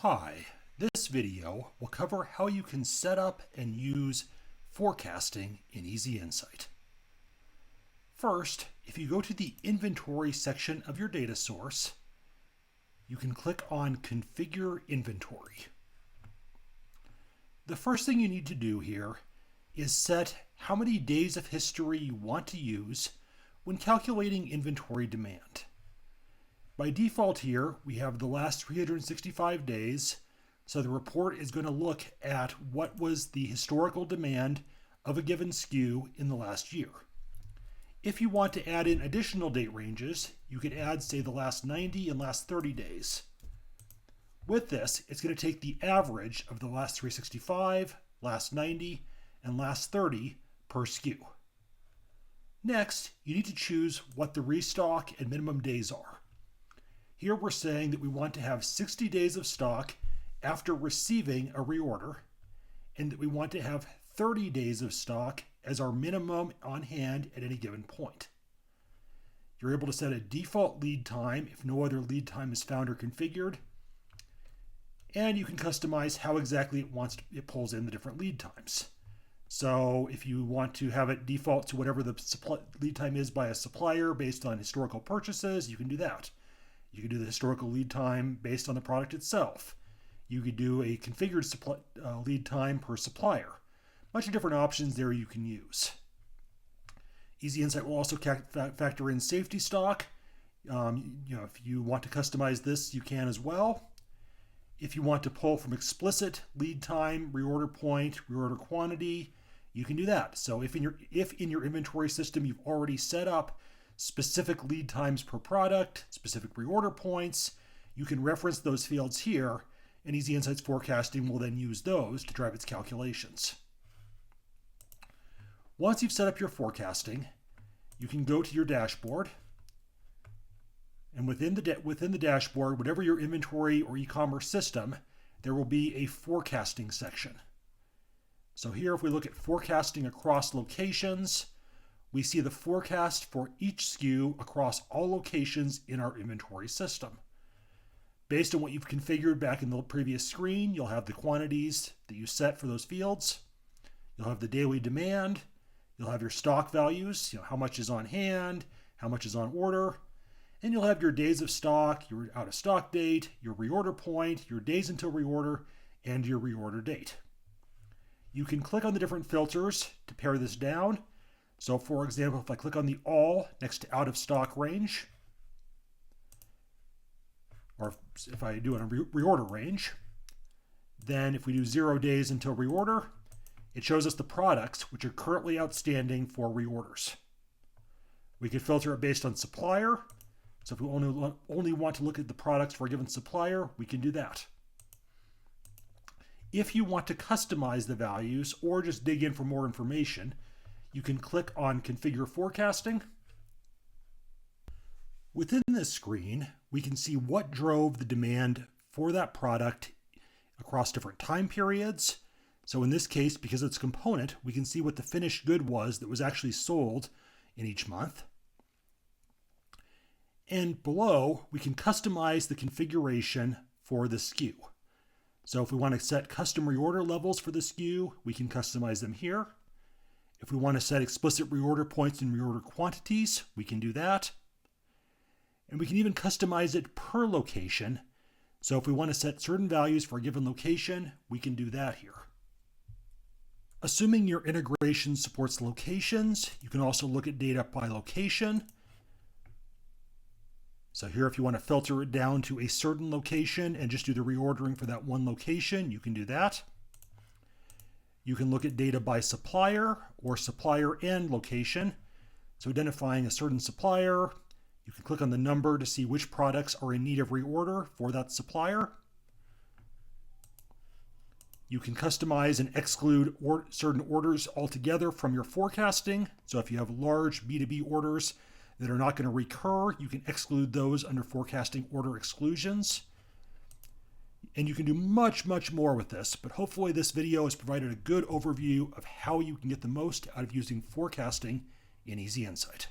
Hi, this video will cover how you can set up and use forecasting in Easy Insight. First, if you go to the Inventory section of your data source, you can click on Configure Inventory. The first thing you need to do here is set how many days of history you want to use when calculating inventory demand. By default here, we have the last 365 days, so the report is going to look at what was the historical demand of a given SKU in the last year. If you want to add in additional date ranges, you could add, say, the last 90 and last 30 days. With this, it's going to take the average of the last 365, last 90, and last 30 per SKU. Next, you need to choose what the restock and minimum days are. Here we're saying that we want to have 60 days of stock after receiving a reorder, and that we want to have 30 days of stock as our minimum on hand at any given point. You're able to set a default lead time if no other lead time is found or configured, and you can customize how exactly it pulls in the different lead times. So if you want to have it default to whatever the lead time is by a supplier based on historical purchases, you can do that. You could do the historical lead time based on the product itself. You could do a configured lead time per supplier. Bunch of different options there you can use. Easy Insight will also factor in safety stock. If you want to customize this, you can as well. If you want to pull from explicit lead time, reorder point, reorder quantity, you can do that. So if in your inventory system you've already set up specific lead times per product, specific reorder points, you can reference those fields here, and Easy Insight's forecasting will then use those to drive its calculations. Once you've set up your forecasting, you can go to your dashboard, and within the dashboard, whatever your inventory or e-commerce system, there will be a forecasting section. So here, if we look at forecasting across locations, we see the forecast for each SKU across all locations in our inventory system. Based on what you've configured back in the previous screen, you'll have the quantities that you set for those fields. You'll have the daily demand. You'll have your stock values, how much is on hand, how much is on order. And you'll have your days of stock, your out of stock date, your reorder point, your days until reorder, and your reorder date. You can click on the different filters to pare this down. So for example, if I click on the all next to out of stock range, or if I do it on reorder range, then if we do 0 days until reorder, it shows us the products which are currently outstanding for reorders. We could filter it based on supplier. So if we only want to look at the products for a given supplier, we can do that. If you want to customize the values or just dig in for more information, you can click on Configure Forecasting. Within this screen, we can see what drove the demand for that product across different time periods. So in this case, because it's a component, we can see what the finished good was that was actually sold in each month. And below, we can customize the configuration for the SKU. So if we want to set custom reorder levels for the SKU, we can customize them here. If we want to set explicit reorder points and reorder quantities, we can do that. And we can even customize it per location. So if we want to set certain values for a given location, we can do that here. Assuming your integration supports locations, you can also look at data by location. So here, if you want to filter it down to a certain location and just do the reordering for that one location, you can do that. You can look at data by supplier or supplier and location. So identifying a certain supplier, you can click on the number to see which products are in need of reorder for that supplier. You can customize and exclude certain orders altogether from your forecasting. So if you have large B2B orders that are not going to recur, you can exclude those under forecasting order exclusions. And you can do much, much more with this, but hopefully this video has provided a good overview of how you can get the most out of using forecasting in Easy Insight.